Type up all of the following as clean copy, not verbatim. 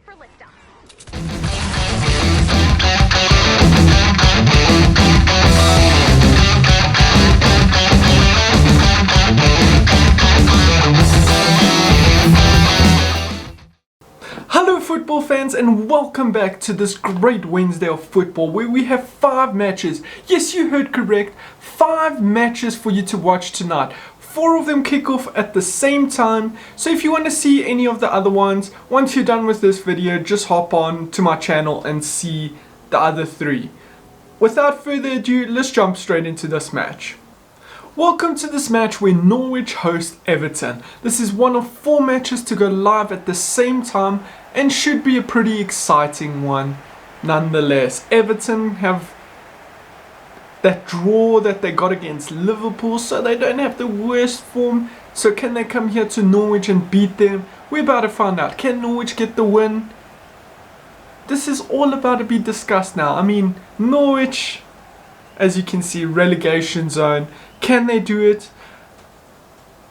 prepare for liftoff. Hello football fans and welcome back to this great Wednesday of football where we have 5 matches. Yes, you heard correct, 5 matches for you to watch tonight. 4 of them kick off at the same time, so if you want to see any of the other ones, once you're done with this video, just hop on to my channel and see the other 3. Without further ado, let's jump straight into this match. Welcome to this match where Norwich host Everton. This is one of 4 matches to go live at the same time and should be a pretty exciting one nonetheless. Everton have that draw that they got against Liverpool, so they don't have the worst form. So can they come here to Norwich and beat them? We're about to find out. Can Norwich get the win? This is all about to be discussed now. I mean, Norwich, as you can see, relegation zone. Can they do it?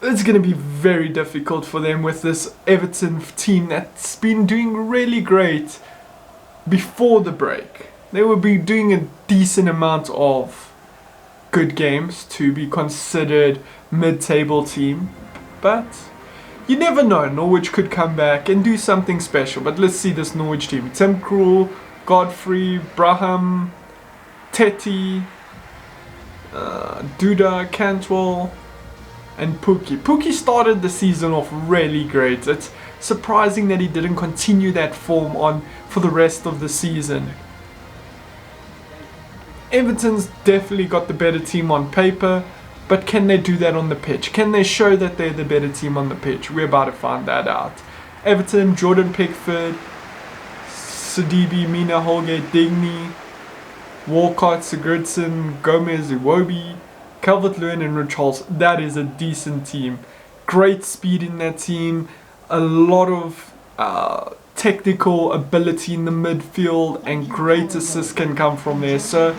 It's going to be very difficult for them with this Everton team that's been doing really great before the break. They will be doing a decent amount of good games to be considered mid-table team. But you never know, Norwich could come back and do something special. But let's see this Norwich team. Tim Krul, Godfrey, Braham, Teti, Duda, Cantwell and Pukki. Pukki started the season off really great. It's surprising that he didn't continue that form on for the rest of the season. Everton's definitely got the better team on paper, but can they do that on the pitch? Can they show that they're the better team on the pitch? We're about to find that out. Everton, Jordan Pickford, Sidibe, Mina, Holgate, Digny, Walcott, Sigurdsson, Gomez, Iwobi, Calvert-Lewin and Richarlison. That is a decent team. Great speed in that team. A lot of technical ability in the midfield and great assists can come from there. So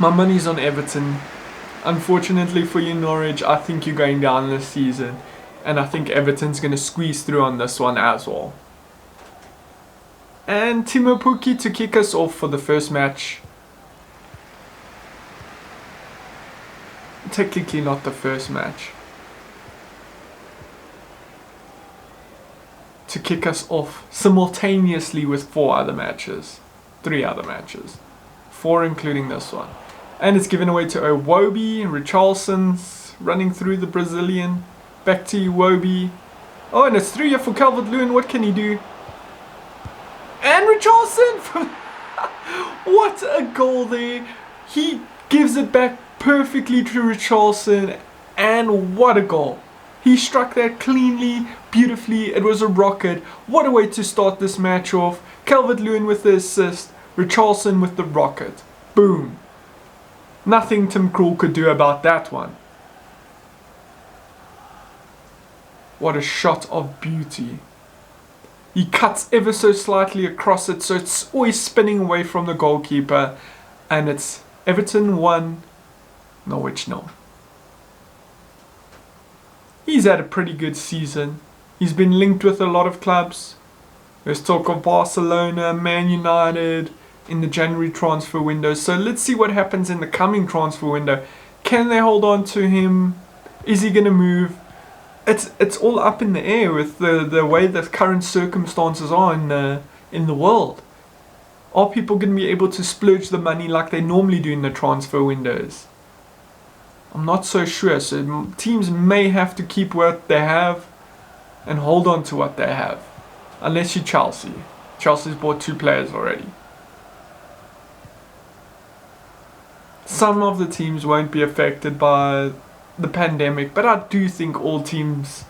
my money's on Everton. Unfortunately for you Norwich, I think you're going down this season. And I think Everton's going to squeeze through on this one as well. And Timo Pukki to kick us off for the first match. Technically not the first match. To kick us off simultaneously with 4 other matches. 3 other matches. 4 including this one. And it's given away to Iwobi. Richarlison's running through the Brazilian. Back to Iwobi. Oh, and it's 3 for Calvert-Lewin. What can he do? And Richarlison! What a goal there. He gives it back perfectly to Richarlison. And what a goal. He struck that cleanly, beautifully. It was a rocket. What a way to start this match off. Calvert-Lewin with the assist. Richarlison with the rocket. Boom. Nothing Tim Krul could do about that one. What a shot of beauty. He cuts ever so slightly across it, so it's always spinning away from the goalkeeper. And it's Everton 1, Norwich 0. He's had a pretty good season. He's been linked with a lot of clubs. There's talk of Barcelona, Man United in the January transfer window. So let's see what happens in the coming transfer window. Can they hold on to him? Is he going to move? It's all up in the air with the way the current circumstances are in the world. Are people going to be able to splurge the money like they normally do in the transfer windows? I'm not so sure. So teams may have to keep what they have and hold on to what they have. Unless you're Chelsea. Chelsea's bought 2 players already. Some of the teams won't be affected by the pandemic, but I do think all teams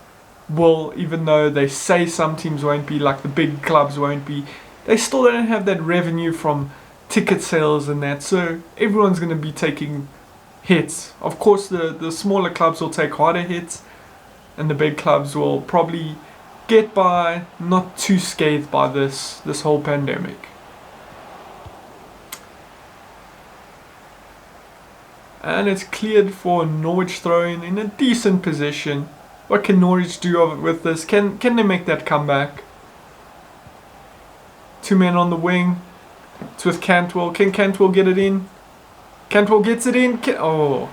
will, even though they say some teams won't be, like the big clubs won't be. They still don't have that revenue from ticket sales and that, so everyone's going to be taking hits. Of course the smaller clubs will take harder hits and the big clubs will probably get by not too scathed by this whole pandemic. And it's cleared for Norwich throw-in in a decent position. What can Norwich do with this? Can they make that comeback? Two men on the wing. It's with Cantwell. Can Cantwell get it in? Cantwell gets it in. Oh.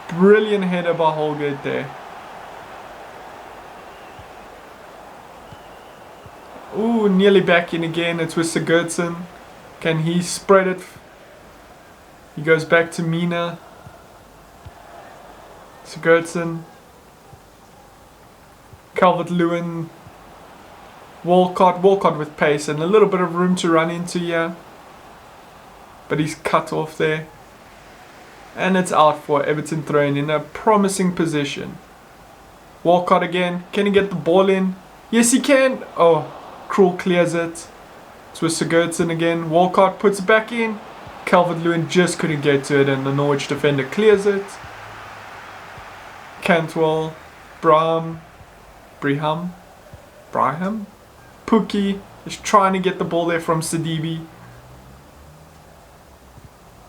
Brilliant header by Holgate there. Ooh, nearly back in again. It's with Sigurdsson. Can he spread it? He goes back to Mina. Sigurdsson. Calvert-Lewin. Walcott with pace and a little bit of room to run into here. But he's cut off there. And it's out for Everton throwing in a promising position. Walcott again. Can he get the ball in? Yes, he can. Oh, Krul clears it. It's with Sigurdsson again. Walcott puts it back in. Calvert-Lewin just couldn't get to it and the Norwich defender clears it. Cantwell. Braham. Pukki is trying to get the ball there from Sidibe.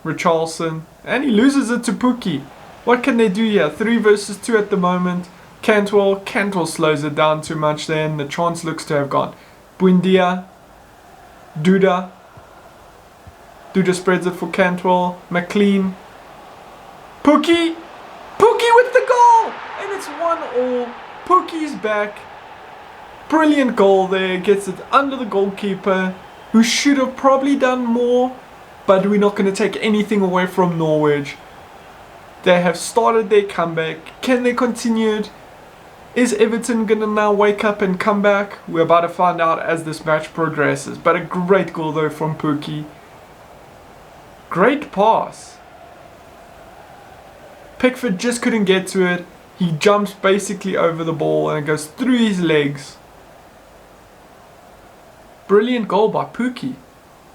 Richarlison. And he loses it to Pukki. What can they do here? 3 versus 2 at the moment. Cantwell slows it down too much there and the chance looks to have gone. Buendia. Duda spreads it for Cantwell. McLean. Pukki with the goal! And it's 1-1. Pukki's back. Brilliant goal there. Gets it under the goalkeeper, who should have probably done more. But we're not going to take anything away from Norwich. They have started their comeback. Can they continue it? Is Everton going to now wake up and come back? We're about to find out as this match progresses. But a great goal though from Pukki. Great pass. Pickford just couldn't get to it. He jumps basically over the ball and it goes through his legs. Brilliant goal by Pukki.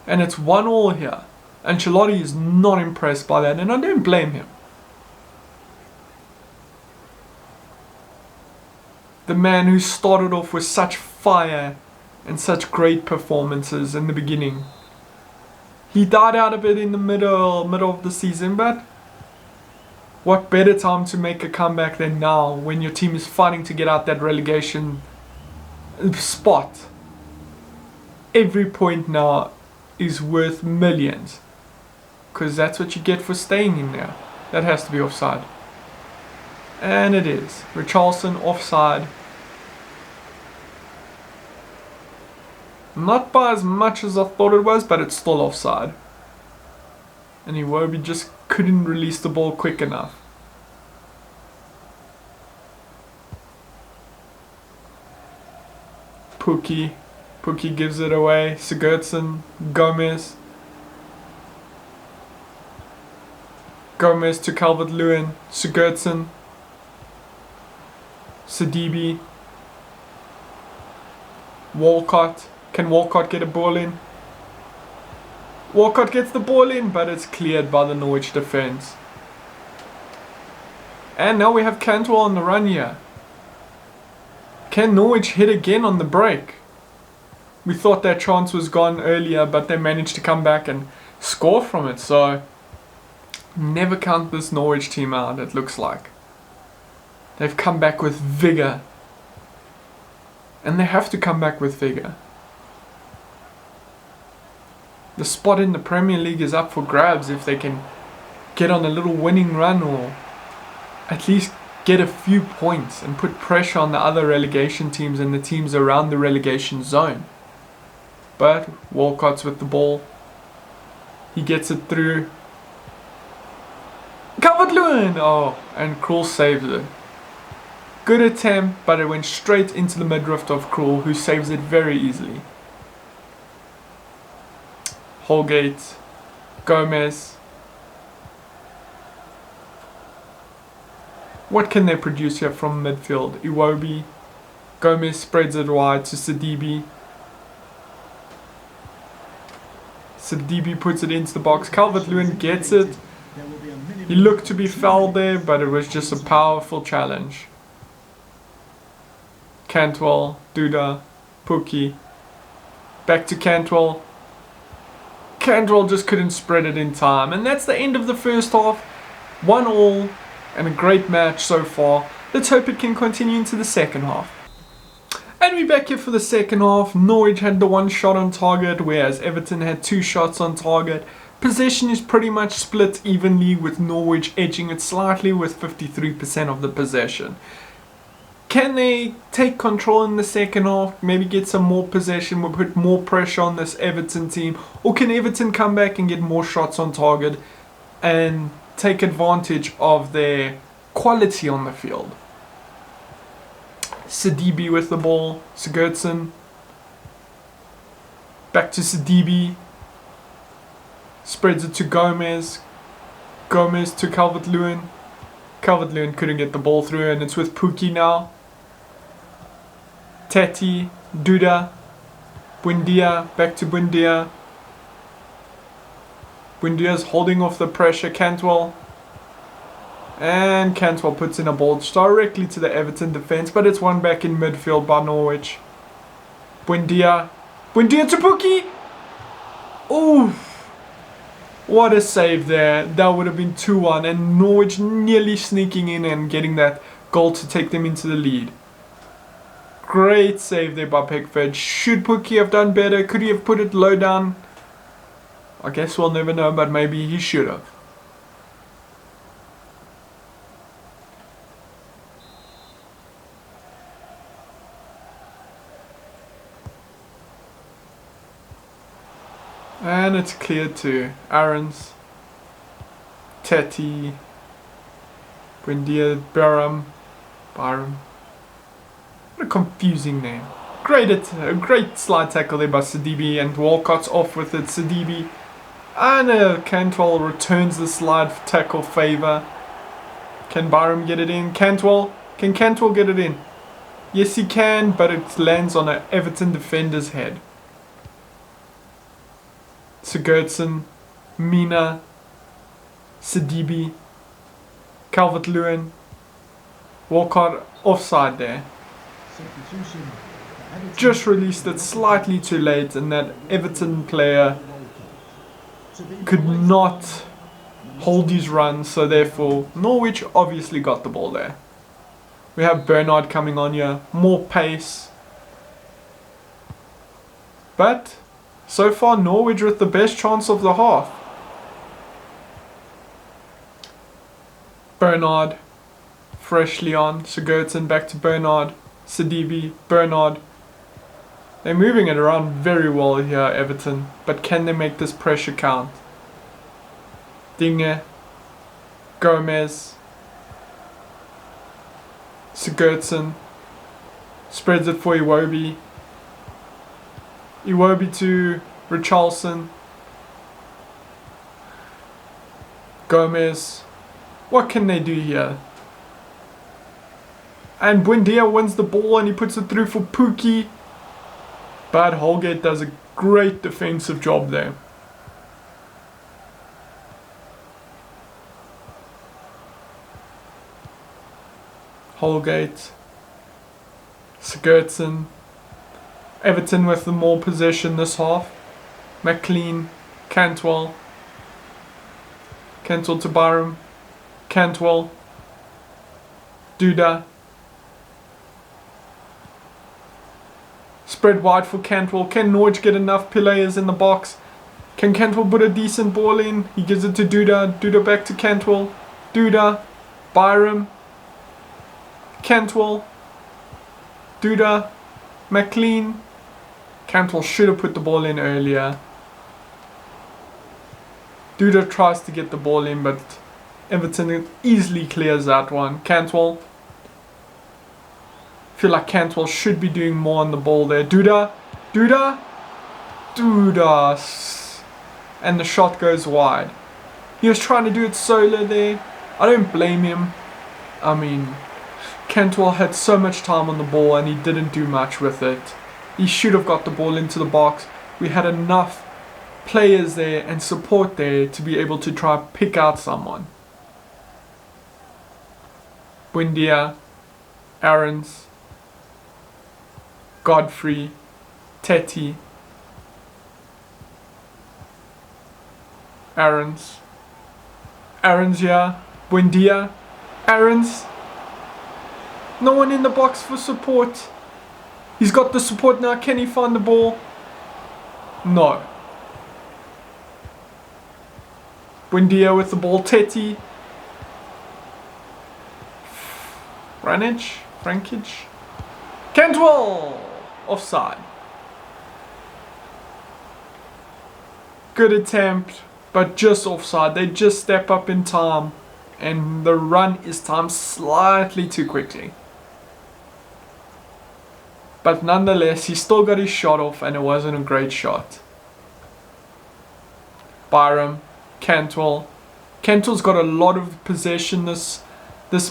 And it's 1-1 here. Ancelotti is not impressed by that and I don't blame him. The man who started off with such fire and such great performances in the beginning. He died out a bit in the middle of the season, but what better time to make a comeback than now when your team is fighting to get out that relegation spot. Every point now is worth millions. Because that's what you get for staying in there. That has to be offside. And it is. Richarlison offside. Not by as much as I thought it was, but it's still offside. And Iwobi just couldn't release the ball quick enough. Pukki gives it away. Sigurdsson. Gomez to Calvert-Lewin. Sigurdsson. Sidibe. Walcott. Can Walcott get a ball in? Walcott gets the ball in, but it's cleared by the Norwich defense. And now we have Cantwell on the run here. Can Norwich hit again on the break? We thought their chance was gone earlier, but they managed to come back and score from it. So, never count this Norwich team out, it looks like. They've come back with vigour. And they have to come back with vigour. The spot in the Premier League is up for grabs if they can get on a little winning run or at least get a few points and put pressure on the other relegation teams and the teams around the relegation zone. But Walcott's with the ball. He gets it through. Calvert-Lewin! Oh, and Krul saves it. Good attempt, but it went straight into the midriff of Krul, who saves it very easily. Holgate, Gomez. What can they produce here from midfield? Iwobi. Gomez spreads it wide to Sidibe. Sidibe puts it into the box. Calvert-Lewin gets it. He looked to be fouled there, but it was just a powerful challenge. Cantwell, Duda, Pukki. Back to Cantwell. Cantwell just couldn't spread it in time. And that's the end of the first half. 1-1 and a great match so far. Let's hope it can continue into the second half. And we're back here for the second half. Norwich had the one shot on target, whereas Everton had 2 shots on target. Possession is pretty much split evenly, with Norwich edging it slightly with 53% of the possession. Can they take control in the second half, maybe get some more possession, we'll put more pressure on this Everton team, or can Everton come back and get more shots on target and take advantage of their quality on the field? Sidibe with the ball, Sigurdsson, back to Sidibe, spreads it to Gomez, Gomez to Calvert-Lewin, Calvert-Lewin couldn't get the ball through, and it's with Pukki now. Teti, Duda, Buendia, back to Buendia. Buendia's holding off the pressure, Cantwell. And Cantwell puts in a ball directly to the Everton defence, but it's won back in midfield by Norwich. Buendia. Buendia to Pukki! Oof! What a save there. That would have been 2-1, and Norwich nearly sneaking in and getting that goal to take them into the lead. Great save there by Pickford. Should Pukki have done better? Could he have put it low down? I guess we'll never know, but maybe he should have. And it's cleared to Aarons, Teti, Buendia, Byram. What a confusing name. Great slide tackle there by Sidibe, and Walcott's off with it. Sidibe. And Cantwell returns the slide tackle favour. Can Byram get it in? Cantwell? Can Cantwell get it in? Yes, he can, but it lands on an Everton defender's head. Sigurdsson, Mina, Sidibe, Calvert-Lewin, Walcott offside there. Just released it slightly too late, and that Everton player could not hold his run, so therefore Norwich obviously got the ball there. We have Bernard coming on here, more pace, but so far Norwich with the best chance of the half. Bernard, freshly on, Sigurdsson back to Bernard, Sidibe, Bernard. They're moving it around very well here, Everton, but can they make this pressure count? Digne, Gomez, Sigurdsson, spreads it for Iwobi. Iwobi to Richarlison. Gomez. What can they do here? And Buendia wins the ball and he puts it through for Pukki. But Holgate does a great defensive job there. Holgate. Sigurdsson. Everton with the more possession this half. McLean, Cantwell. Cantwell to Byram. Cantwell. Duda. Spread wide for Cantwell. Can Norwich get enough players in the box? Can Cantwell put a decent ball in? He gives it to Duda. Duda back to Cantwell. Duda. Byram. Cantwell. Duda. McLean. Cantwell should have put the ball in earlier. Duda tries to get the ball in, but Everton easily clears that one. Cantwell. Feel like Cantwell should be doing more on the ball there. Duda. Duda. Duda. And the shot goes wide. He was trying to do it solo there. I don't blame him. I mean, Cantwell had so much time on the ball and he didn't do much with it. He should have got the ball into the box. We had enough players there and support there to be able to try pick out someone. Buendia, Aarons, Godfrey, Teti, Aarons, yeah, Buendia, Aarons. No one in the box for support. He's got the support now. Can he find the ball? No. Buendia with the ball. Teti. Frankage. Cantwell. Offside. Good attempt, but just offside. They just step up in time, and the run is timed slightly too quickly. But nonetheless, he still got his shot off, and it wasn't a great shot. Byram, Cantwell. Cantwell's got a lot of possession this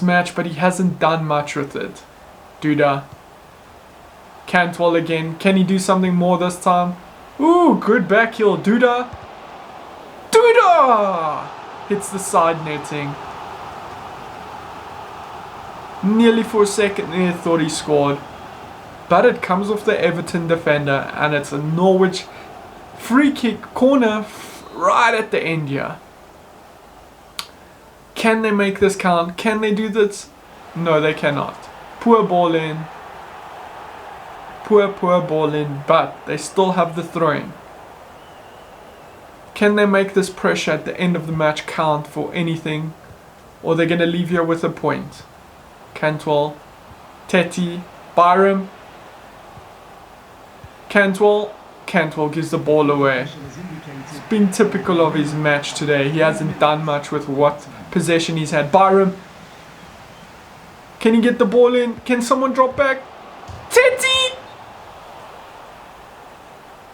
match, but he hasn't done much with it. Duda. Cantwell again. Can he do something more this time? Ooh, good back heel. Duda. Hits the side netting. Nearly for a second there thought he scored. But it comes off the Everton defender, and it's a Norwich free kick corner right at the end here. Can they make this count? Can they do this? No, they cannot. Poor ball in. Poor ball in, but they still have the throw-in. Can they make this pressure at the end of the match count for anything? Or they're going to leave here with a point? Cantwell, Teti, Byram. Cantwell gives the ball away. It's been typical of his match today. He hasn't done much with what possession he's had. Byram. Can he get the ball in? Can someone drop back? Teti!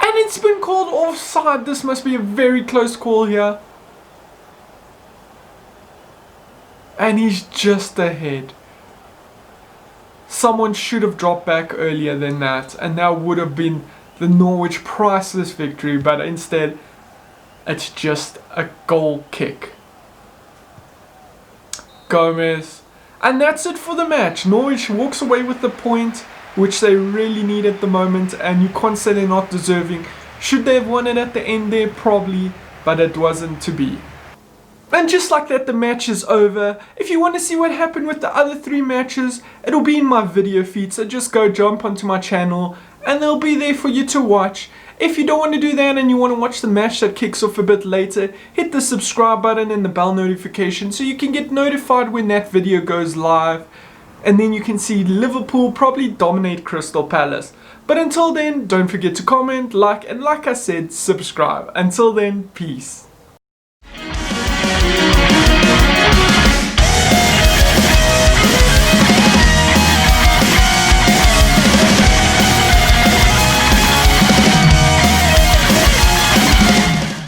And it's been called offside. This must be a very close call here. And he's just ahead. Someone should have dropped back earlier than that, and that would have been the Norwich priceless victory, but instead it's just a goal kick. Gomez. And that's it for the match. Norwich walks away with the point, which they really need at the moment, and you can't say they're not deserving. Should they have won it at the end there? Probably, but it wasn't to be. And just like that, the match is over. If you want to see what happened with the other 3 matches, it'll be in my video feed, so just go jump onto my channel and they'll be there for you to watch. If you don't want to do that and you want to watch the match that kicks off a bit later, hit the subscribe button and the bell notification so you can get notified when that video goes live. And then you can see Liverpool probably dominate Crystal Palace. But until then, don't forget to comment, like, and like I said, subscribe. Until then, peace.